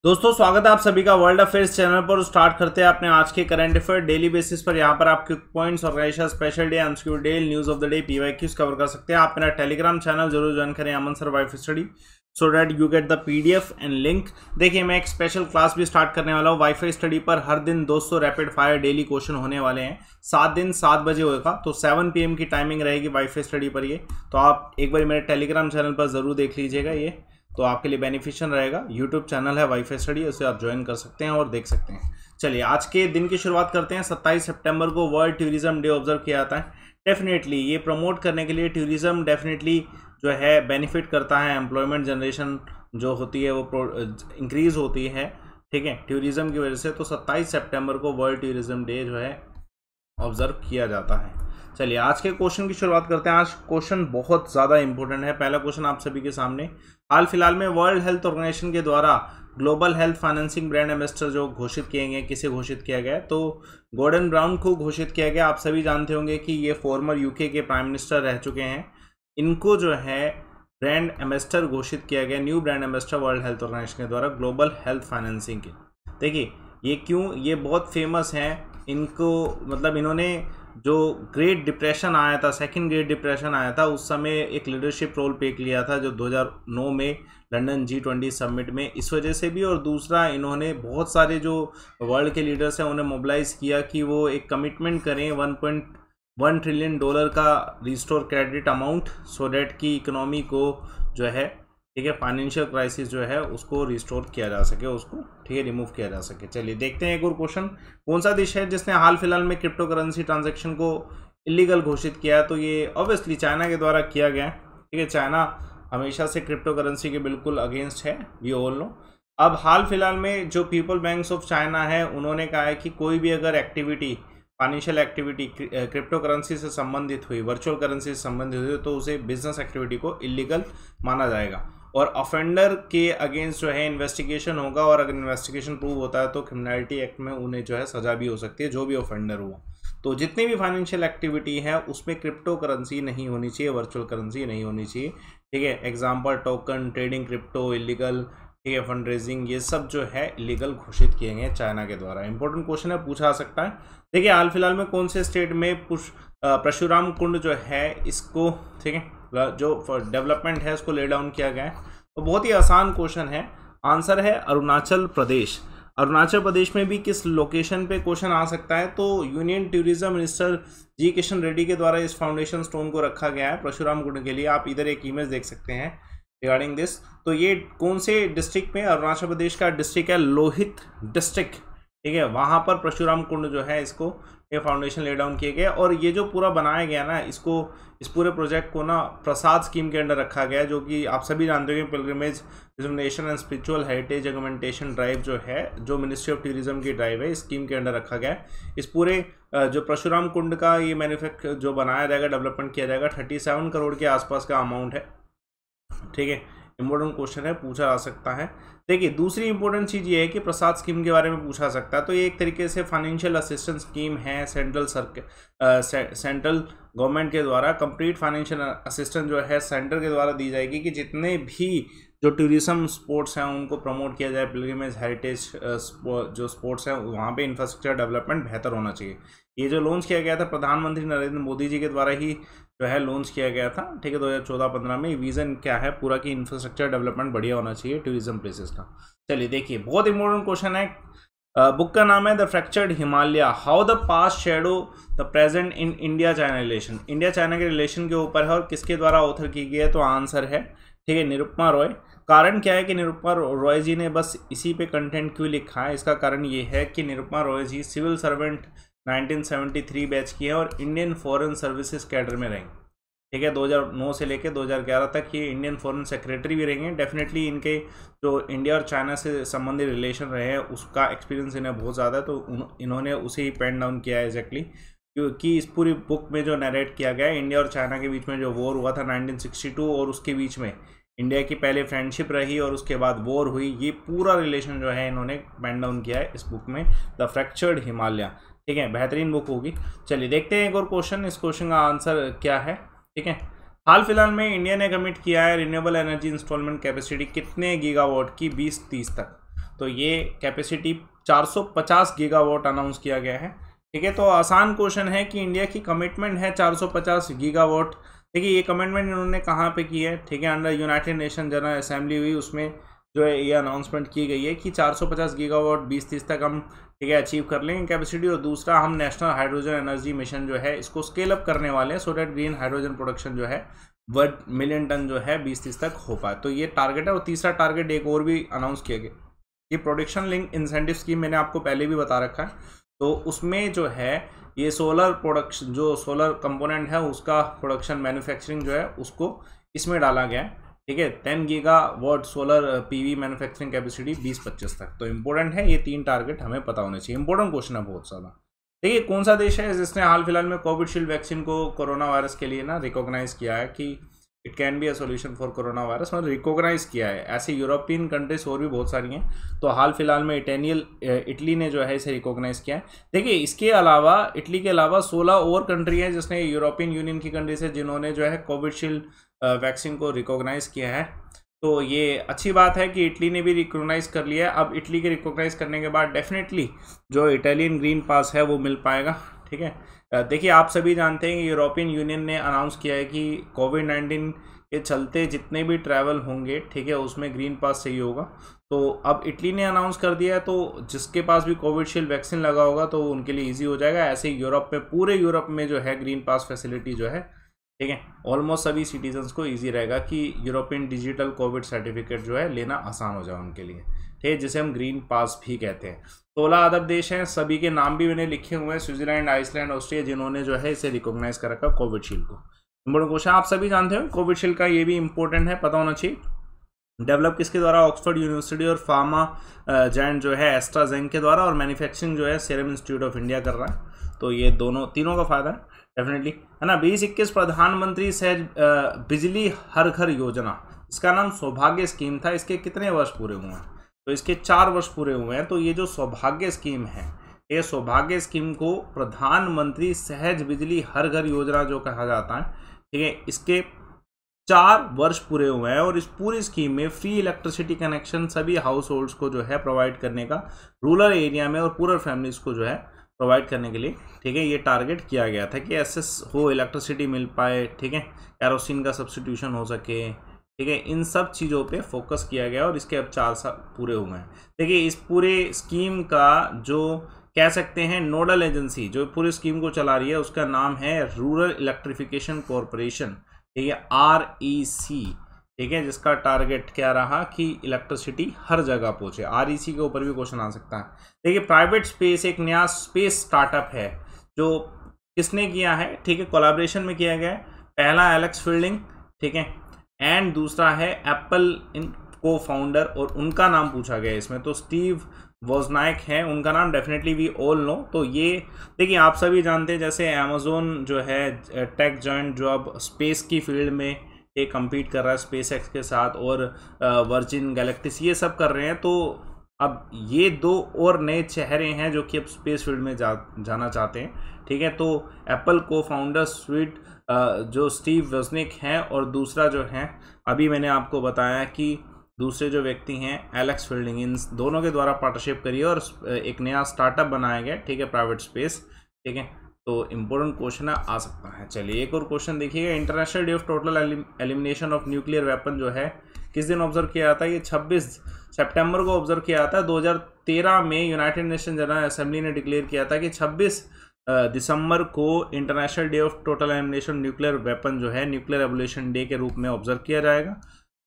दोस्तों स्वागत है आप सभी का वर्ल्ड अफेयर्स चैनल पर। स्टार्ट करते हैं अपने आज के करंट अफेयर डेली बेसिस पर। यहाँ पर आप quick points, organisation, special day, MCQ day, news of the day, PYQs cover कर सकते हैं। आप मेरा टेलीग्राम चैनल जरूर ज्वाइन करें, Aman sir wifi study, so that you get the PDF and link. देखिए मैं एक स्पेशल क्लास भी स्टार्ट करने वाला हूँ वाईफाई स्टडी पर। हर दिन 200 रैपिड फायर डेली क्वेश्चन होने वाले हैं। 7 दिन 7 बजे होगा, तो 7 PM की टाइमिंग रहेगी वाईफाई स्टडी पर। ये तो आप एक बार मेरे टेलीग्राम चैनल पर जरूर देख लीजिएगा, ये तो आपके लिए बेनिफिशियल रहेगा। यूट्यूब चैनल है वाईफाई स्टडी, उसे आप ज्वाइन कर सकते हैं और देख सकते हैं। चलिए आज के दिन की शुरुआत करते हैं। 27 सितंबर को वर्ल्ड टूरिज्म डे ऑब्जर्व किया जाता है। डेफिनेटली ये प्रमोट करने के लिए टूरिज्म डेफिनेटली जो है बेनिफिट करता है। एम्प्लॉयमेंट जनरेशन जो होती है वो इंक्रीज होती है, ठीक है, टूरिज्म की वजह से। तो 27 सितंबर को वर्ल्ड टूरिज्म डे जो है ऑब्जर्व किया जाता है। चलिए आज के क्वेश्चन की शुरुआत करते हैं। आज क्वेश्चन बहुत ज़्यादा इंपॉर्टेंट है। पहला क्वेश्चन आप सभी के सामने, हाल फिलहाल में वर्ल्ड हेल्थ ऑर्गेनाइजेशन के द्वारा global health financing brand ambassador जो घोषित किए गए, किसे घोषित किया गया? तो गॉर्डन ब्राउन को घोषित किया गया। आप सभी जानते होंगे कि ये फॉर्मर यूके के प्राइम मिनिस्टर रह चुके हैं। इनको जो है ब्रांड एम्बेसडर घोषित किया गया, new brand ambassador World Health Organization के द्वारा ग्लोबल हेल्थ फाइनेंसिंग के। देखिए ये क्यों, ये बहुत फेमस हैं। इनको मतलब इन्होंने जो ग्रेट डिप्रेशन आया था, सेकंड ग्रेट डिप्रेशन आया था, उस समय एक लीडरशिप रोल पे किया था जो 2009 में लंदन G20 समिट में, इस वजह से भी। और दूसरा इन्होंने बहुत सारे जो वर्ल्ड के लीडर्स हैं उन्हें मोबिलाइज किया कि वो एक कमिटमेंट करें $1.1 ट्रिलियन का restore credit amount, so that की इकोनॉमी को जो है, ठीक है, फाइनेंशियल क्राइसिस जो है उसको रिस्टोर किया जा सके, उसको ठीक है रिमूव किया जा सके। चलिए देखते हैं एक और क्वेश्चन। कौन सा देश है जिसने हाल फिलहाल में क्रिप्टो करेंसी ट्रांजैक्शन को इलीगल घोषित किया? तो ये ऑब्वियसली चाइना के द्वारा किया गया, ठीक है। चाइना हमेशा से क्रिप्टो करेंसी के बिल्कुल अगेंस्ट है, वी ऑल नो। अब हाल फिलहाल में जो पीपल बैंक्स ऑफ चाइना है उन्होंने कहा है कि कोई भी अगर activity, financial activity crypto currency से संबंधित हुई, वर्चुअल करेंसी से संबंधित हुई, तो उसे बिजनेस एक्टिविटी को इलीगल माना जाएगा और ऑफेंडर के अगेंस्ट जो है इन्वेस्टिगेशन होगा। और अगर इन्वेस्टिगेशन प्रूव होता है तो क्रिमिनलिटी एक्ट में उन्हें जो है सजा भी हो सकती है, जो भी ऑफेंडर हुआ। तो जितनी भी फाइनेंशियल एक्टिविटी है उसमें क्रिप्टो करेंसी नहीं होनी चाहिए, वर्चुअल करेंसी नहीं होनी चाहिए, ठीक है। Example token trading, crypto illegal, ठीक है, फंड रेजिंग, ये सब जो है इलीगल घोषित किए गए चाइना के द्वारा। इंपॉर्टेंट क्वेश्चन है, पूछा आ सकता है। देखिए हाल फिलहाल में कौन से स्टेट में परशुराम कुंड जो है इसको, ठीक है, जो डेवलपमेंट है उसको ले डाउन किया गया है? तो बहुत ही आसान क्वेश्चन है, आंसर है अरुणाचल प्रदेश। अरुणाचल प्रदेश में भी किस लोकेशन पे क्वेश्चन आ सकता है? तो यूनियन टूरिज्म मिनिस्टर जी किशन रेड्डी के द्वारा इस फाउंडेशन स्टोन को रखा गया है परशुराम कुंड के लिए। आप इधर एक इमेज देख सकते हैं रिगार्डिंग दिस। तो ये कौन से डिस्ट्रिक्ट में? अरुणाचल प्रदेश का डिस्ट्रिक्ट है लोहित डिस्ट्रिक्ट, ठीक है। वहाँ पर परशुराम कुंड जो है इसको ये फाउंडेशन ले डाउन किए गए। और ये जो पूरा बनाया गया ना, इसको, इस पूरे प्रोजेक्ट को ना प्रसाद स्कीम के अंडर रखा गया है, जो कि आप सभी जानते हो कि pilgrimage nation and spiritual heritage augmentation drive जो है, जो मिनिस्ट्री ऑफ टूरिज्म की ड्राइव है, इस स्कीम के अंडर रखा गया है। इस पूरे जो परशुराम कुंड का ये मैन्युफैक्चर जो बनाया जाएगा, डेवलपमेंट किया जाएगा, 37 करोड़ के आसपास का अमाउंट है, ठीक है। इंपॉर्टेंट क्वेश्चन है, पूछा जा सकता है। देखिए दूसरी इंपॉर्टेंट चीज़ ये है कि प्रसाद स्कीम के बारे में पूछा सकता है। तो ये एक तरीके से फाइनेंशियल असिस्टेंस स्कीम है सेंट्रल गवर्नमेंट के द्वारा। कंप्लीट फाइनेंशियल असिस्टेंस जो है सेंटर के द्वारा दी जाएगी कि जितने भी जो टूरिज्म स्पोर्ट्स हैं उनको प्रमोट किया जाए। पिलग्रिमेज हेरिटेज जो स्पोर्ट्स हैं वहाँ पे इंफ्रास्ट्रक्चर डेवलपमेंट बेहतर होना चाहिए। ये जो लॉन्च किया गया था प्रधानमंत्री नरेंद्र मोदी जी के द्वारा ही जो है लॉन्च किया गया था, ठीक है, 2014-15 में। विजन क्या है पूरा की इंफ्रास्ट्रक्चर डेवलपमेंट बढ़िया होना चाहिए टूरिज्म प्लेसेस का। चलिए देखिए बहुत इंपॉर्टेंट क्वेश्चन है। बुक का नाम है the fractured Himalaya, how the past shadow the present in India China relation. India China के रिलेशन के ऊपर है और किसके द्वारा ऑथर की गई है? तो आंसर है, ठीक है, निरुपमा रॉय। कारण क्या है कि निरुपमा रॉय जी ने बस इसी पे कंटेंट क्यों लिखा है? इसका कारण ये है कि निरुपमा रॉय जी सिविल सर्वेंट 1973 बैच की है और इंडियन फॉरेन सर्विसेज कैडर में रहेंगे, ठीक है। 2009 से लेकर 2011 तक ये इंडियन फॉरेन सेक्रेटरी भी रहेंगे। डेफिनेटली इनके जो इंडिया और चाइना से संबंधित रिलेशन रहे हैं उसका एक्सपीरियंस इन्हें बहुत ज़्यादा है, तो इन्होंने उसे ही पेन डाउन किया है एग्जैक्टली। क्योंकि इस पूरी बुक में जो नरेट किया गया है, इंडिया और चाइना के बीच में जो वॉर हुआ था 1962 और उसके बीच में इंडिया की पहले फ्रेंडशिप रही और उसके बाद वॉर हुई, ये पूरा रिलेशन जो है इन्होंने पेन डाउन किया है इस बुक में, द फ्रैक्चर्ड हिमालय, ठीक है। बेहतरीन बुक होगी। चलिए देखते हैं एक और क्वेश्चन, इस क्वेश्चन का आंसर क्या है, ठीक है। हाल फिलहाल में इंडिया ने कमिट किया है रिन्यूएबल एनर्जी इंस्टॉलमेंट कैपेसिटी कितने गीगावाट की 2030 तक? तो ये कैपेसिटी 450 गीगावाट अनाउंस किया गया है। ठीक है, तो आसान क्वेश्चन है कि इंडिया की कमिटमेंट है 450 गीगावाट। देखिए ये कमिटमेंट इन्होंने कहाँ पे की है, ठीक है, under United nation general assembly हुई, उसमें जो है ये अनाउंसमेंट की गई है कि 450 गीगावाट 2030 तक हम, ठीक है, अचीव कर लेंगे कैपेसिटी। और दूसरा, हम नेशनल हाइड्रोजन एनर्जी मिशन जो है इसको स्केल अप करने वाले हैं, so that green hydrogen production जो है 1 मिलियन टन जो है 2030 तक हो पाए। तो ये टारगेट है। और तीसरा टारगेट एक और भी अनाउंस किया गया, ये प्रोडक्शन लिंक इंसेंटिव स्कीम मैंने आपको पहले भी बता रखा है, तो उसमें जो है ये सोलर प्रोडक्शन, जो सोलर कंपोनेंट है उसका प्रोडक्शन मैन्युफैक्चरिंग जो है उसको इसमें डाला गया है। ठीक है, 10 gigawatt solar PV manufacturing capacity 2025 तक। तो इंपॉर्टेंट है, ये 3 टारगेट हमें पता होने चाहिए। इंपॉर्टेंट क्वेश्चन है बहुत ज़्यादा। देखिए कौन सा देश है जिसने हाल फिलहाल में कोविशील्ड वैक्सीन को कोरोना वायरस के लिए ना रिकॉग्नाइज किया है कि it can be a solution for corona virus, मतलब रिकॉग्नाइज किया है। ऐसे यूरोपियन कंट्रीज और भी बहुत सारी हैं, तो हाल फिलहाल में इटली ने जो है इसे रिकॉग्नाइज किया है। देखिए इसके अलावा, इटली के अलावा 16 और कंट्री हैं जिसने, यूरोपियन यूनियन की कंट्रीज है जिन्होंने जो है कोविशील्ड वैक्सीन को रिकॉग्नाइज किया है। तो ये अच्छी बात है कि इटली ने भी रिकॉग्नाइज कर लिया है। अब इटली के रिकॉग्नाइज करने के बाद डेफिनेटली जो इटालियन ग्रीन पास है वो मिल पाएगा। ठीक है, देखिए आप सभी जानते हैं कि यूरोपियन यूनियन ने अनाउंस किया है कि कोविड-19 के चलते जितने भी ट्रैवल होंगे, ठीक है, उसमें ग्रीन पास चाहिए होगा। तो अब इटली ने अनाउंस कर दिया है, तो जिसके पास भी कोविशील्ड वैक्सीन लगा होगा तो उनके लिए इजी हो जाएगा। ऐसे ही यूरोप में, पूरे यूरोप में जो है ग्रीन पास फैसिलिटी जो है, ठीक है, ऑलमोस्ट सभी सिटीजन्स को इजी रहेगा कि यूरोपियन डिजिटल कोविड सर्टिफिकेट जो है लेना आसान हो जाए उनके लिए, ठीक है, जिसे हम ग्रीन पास भी कहते हैं। 16 अदर देश हैं, सभी के नाम भी मैंने लिखे हुए हैं, स्विट्जरलैंड, आइसलैंड, ऑस्ट्रिया, जिन्होंने जो है इसे रिकॉग्नाइज कर रखा कोविशील्ड को। इंपॉर्टेंट क्वेश्चन आप सभी जानते हो कोविशील्ड का, ये भी इंपॉर्टेंट है, पता होना चाहिए। डेवलप किसके द्वारा, ऑक्सफोर्ड यूनिवर्सिटी और फार्मा जायंट जो है एस्ट्राजेनेका के द्वारा, और मैन्युफैक्चरिंग जो है सीरम इंस्टीट्यूट ऑफ इंडिया कर रहा है। तो ये तीनों का फायदा है डेफिनेटली, है ना। 2021 प्रधानमंत्री सहज बिजली हर घर योजना, इसका नाम सौभाग्य स्कीम था। इसके कितने वर्ष पूरे हुए हैं, तो इसके 4 वर्ष पूरे हुए हैं। तो ये जो सौभाग्य स्कीम है, ये सौभाग्य स्कीम को प्रधानमंत्री सहज बिजली हर घर योजना जो कहा जाता है, ठीक है, इसके 4 वर्ष पूरे हुए हैं। और इस पूरी स्कीम में फ्री इलेक्ट्रिसिटी कनेक्शन सभी हाउस होल्ड्स को जो है प्रोवाइड करने का, रूरल एरिया में और पूरल फैमिलीज को जो है प्रोवाइड करने के लिए, ठीक है, ये टारगेट किया गया था कि एसेस हो, इलेक्ट्रिसिटी मिल पाए, ठीक है, कैरोसिन का सब्स्टिट्यूशन हो सके, ठीक है, इन सब चीज़ों पे फोकस किया गया। और इसके अब 4 साल पूरे हुए हैं। देखिए इस पूरे स्कीम का जो कह सकते हैं नोडल एजेंसी जो पूरी स्कीम को चला रही है, उसका नाम है रूरल इलेक्ट्रिफिकेशन कॉरपोरेशन, ठीक है, REC, ठीक है, जिसका टारगेट क्या रहा कि इलेक्ट्रिसिटी हर जगह पहुंचे। REC के ऊपर भी क्वेश्चन आ सकता है। देखिए प्राइवेट स्पेस एक नया स्पेस स्टार्टअप है जो किसने किया है, ठीक है, कोलैबोरेशन में किया गया है। पहला एलेक्स फील्डिंग, ठीक है, एंड दूसरा है एप्पल को फाउंडर, और उनका नाम पूछा गया इसमें, तो स्टीव वोजनाइक है उनका नाम, डेफिनेटली वी ऑल नो। तो ये देखिए आप सभी जानते हैं जैसे अमेजोन जो है टेक जॉइंट जो अब स्पेस की फील्ड में ये कम्पीट कर रहा है स्पेस एक्स के साथ, और वर्जिन गैलेक्टिस ये सब कर रहे हैं। तो अब ये 2 और नए चेहरे हैं जो कि अब स्पेस फील्ड में जाना चाहते हैं, ठीक है। तो एप्पल को फाउंडर स्वीट जो स्टीव वोजनिक हैं, और दूसरा जो है अभी मैंने आपको बताया कि दूसरे जो व्यक्ति हैं एलेक्स फील्डिंग, इन दोनों के द्वारा पार्टनरशिप करी है और एक नया स्टार्टअप बनाया गया, ठीक है, प्राइवेट स्पेस, ठीक है। तो इम्पोर्टेंट क्वेश्चन आ सकता है। चलिए एक और क्वेश्चन देखिएगा, international day of total elimination of nuclear weapon जो है किस दिन ऑब्जर्व किया जाता है, ये 26 सितंबर को ऑब्जर्व किया जाता है। 2013 में यूनाइटेड नेशन जनरल असेंबली ने डिक्लेयर किया था कि 26 दिसंबर को international day of total elimination nuclear weapon जो है न्यूक्लियर एबोलिशन डे के रूप में ऑब्जर्व किया जाएगा।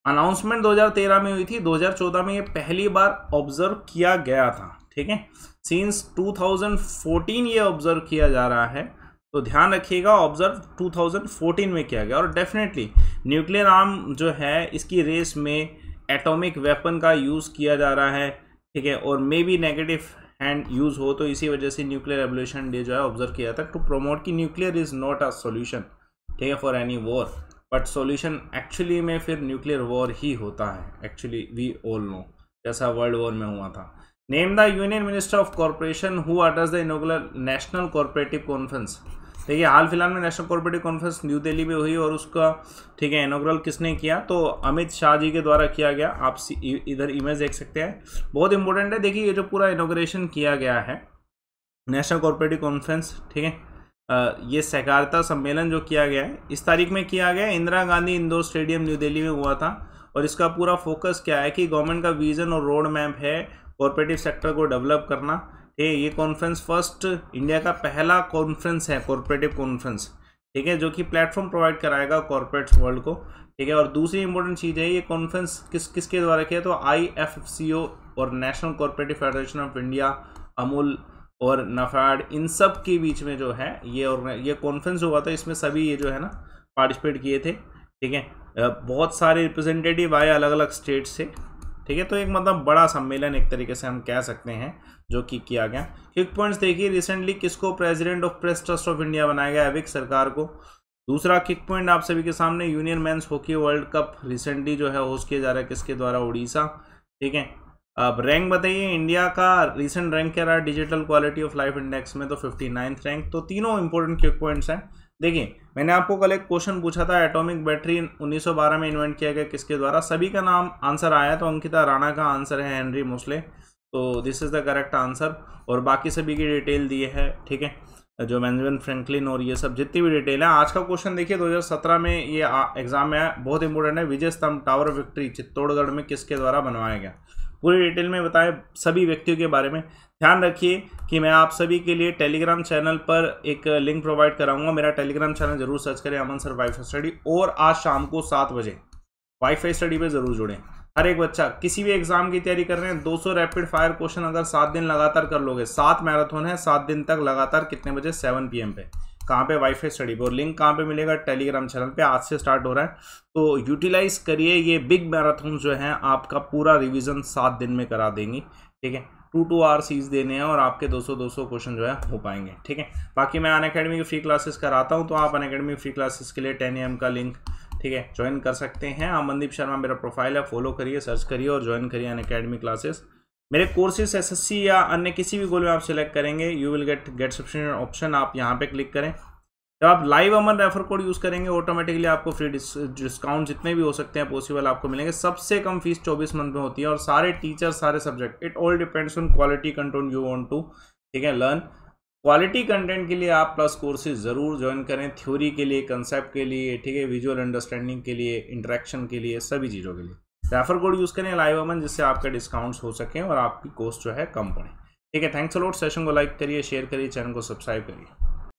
अनाउंसमेंट 2013 में हुई थी, 2014 में ये पहली बार ऑब्जर्व किया गया था, ठीक है। सिंस 2014 ये ऑब्जर्व किया जा रहा है, तो ध्यान रखिएगा ऑब्जर्व 2014 में किया गया। और डेफिनेटली न्यूक्लियर आर्म जो है इसकी रेस में एटॉमिक वेपन का यूज़ किया जा रहा है, ठीक है, और may be negative hand use हो, तो इसी वजह से न्यूक्लियर एबोलिशन डे जो है ऑब्जर्व किया था टू प्रमोट कि nuclear is not a solution, ठीक है, for any war, but solution actually में फिर न्यूक्लियर वॉर ही होता है, एक्चुअली वी ऑल नो, जैसा वर्ल्ड वॉर में हुआ था। Name the union minister of corporation who utters the inaugural national corporative conference, देखिए हाल फिलहाल में national cooperative conference new Delhi में हुई और उसका ठीक है इनॉग्रल किसने किया, तो अमित शाह जी के द्वारा किया गया। आप इधर इमेज देख सकते हैं, बहुत इंपॉर्टेंट है। देखिए ये जो पूरा इनॉग्रेशन किया गया है नेशनल कोऑपरेटिव कॉन्फ्रेंस, ठीक है, ये सहकारिता सम्मेलन जो किया गया है इस तारीख में किया गया, Indira Gandhi indoor stadium new Delhi में हुआ था। और इसका पूरा फोकस क्या है कि गवर्नमेंट का विजन और रोड मैप है कॉर्पोरेटिव सेक्टर को डेवलप करना। ये कॉन्फ्रेंस फर्स्ट इंडिया का पहला कॉन्फ्रेंस है कॉर्पोरेटिव कॉन्फ्रेंस, ठीक है, जो कि प्लेटफॉर्म प्रोवाइड कराएगा कॉर्पोरेट वर्ल्ड को, ठीक है। और दूसरी इंपॉर्टेंट चीज़ है ये कॉन्फ्रेंस किसके द्वारा किया, तो IFFCO और national corporative federation of India, Amul और नफाड, इन सब के बीच में जो है ये कॉन्फ्रेंस हुआ था। इसमें सभी ये जो है ना पार्टिसिपेट किए थे, ठीक है। बहुत सारे रिप्रेजेंटेटिव आए अलग अलग स्टेट से, ठीक है। तो एक मतलब बड़ा सम्मेलन एक तरीके से हम कह सकते हैं जो कि किया गया। क्विक पॉइंट्स देखिए, रिसेंटली किसको president of press trust of India बनाया गया, अविक सरकार को। दूसरा क्विक पॉइंट आप सभी के सामने, union men's hockey world cup recently जो है होस्ट किया जा रहा है किसके द्वारा, उड़ीसा, ठीक है। अब रैंक बताइए, इंडिया का रिसेंट रैंक क्या रहा है digital quality of life index में, तो 59th रैंक। तो तीनों इंपॉर्टेंट क्विक पॉइंट्स हैं। देखिए मैंने आपको कल एक क्वेश्चन पूछा था, एटॉमिक बैटरी 1912 में इन्वेंट किया गया किसके द्वारा, सभी का नाम आंसर आया, तो अंकिता राणा का आंसर है हेनरी मोस्ले, तो this is the correct answer. और बाकी सभी की डिटेल दिए है, ठीक है, जो बेंजामिन फ्रैंकलिन और ये सब जितनी भी डिटेल है। आज का क्वेश्चन देखिए 2017 में ये एग्जाम में आया, बहुत इंपॉर्टेंट है, विजय स्तंभ टावर ऑफ विक्ट्री चित्तौड़गढ़ में किसके द्वारा बनवाया गया, पूरी डिटेल में बताएं सभी व्यक्तियों के बारे में। ध्यान रखिए कि मैं आप सभी के लिए टेलीग्राम चैनल पर एक लिंक प्रोवाइड कराऊंगा, मेरा टेलीग्राम चैनल जरूर सर्च करें, अमन सर वाईफाई स्टडी, और आज शाम को 7 बजे वाईफाई स्टडी पे जरूर जुड़ें। हर एक बच्चा किसी भी एग्जाम की तैयारी कर रहे हैं, 200 रैपिड फायर क्वेश्चन अगर 7 दिन लगातार कर लोगे, 7 मैराथन है 7 दिन तक लगातार, कितने बजे, 7 PM पे, कहाँ पे, वाईफाई स्टडी पे। और लिंक कहाँ पे मिलेगा, टेलीग्राम चैनल पे, आज से स्टार्ट हो रहा है। तो यूटिलाइज करिए, ये बिग मैराथन जो है आपका पूरा रिवीजन 7 दिन में करा देंगी, ठीक है। 2 RCs देने हैं और आपके 200 क्वेश्चन जो है हो पाएंगे, ठीक है। बाकी मैं अनअकैडमी की फ्री क्लासेस कराता हूँ, तो आप अनअकैडमी फ्री क्लासेस के लिए 10 AM का लिंक, ठीक है, ज्वाइन कर सकते हैं। अमनदीप शर्मा मेरा प्रोफाइल है, फॉलो करिए, सर्च करिए और ज्वाइन करिए अनअकैडमी क्लासेस। मेरे कोर्सेज SSC या अन्य किसी भी गोल में आप सिलेक्ट करेंगे, you will get subscription option, आप यहाँ पे क्लिक करें। जब आप लाइव अमन रेफर कोड यूज़ करेंगे ऑटोमेटिकली आपको फ्री डिस्काउंट जितने भी हो सकते हैं पॉसिबल आपको मिलेंगे। सबसे कम फीस 24 मंथ में होती है, और सारे टीचर सारे subject, it all depends on quality content you want to, ठीक है, लर्न। क्वालिटी कंटेंट के लिए आप प्लस कोर्सेज ज़रूर ज्वाइन करें, थ्योरी के लिए, कंसेप्ट के लिए, ठीक है, विजुअल अंडरस्टैंडिंग के लिए, इंटरेक्शन के लिए, सभी चीज़ों के लिए रेफर कोड यूज़ करें लाइव अमन, जिससे आपके डिस्काउंट्स हो सकें और आपकी कॉस्ट जो है कम पड़े, ठीक है। Thanks a lot. सेशन को लाइक करिए, शेयर करिए, चैनल को सब्सक्राइब करिए।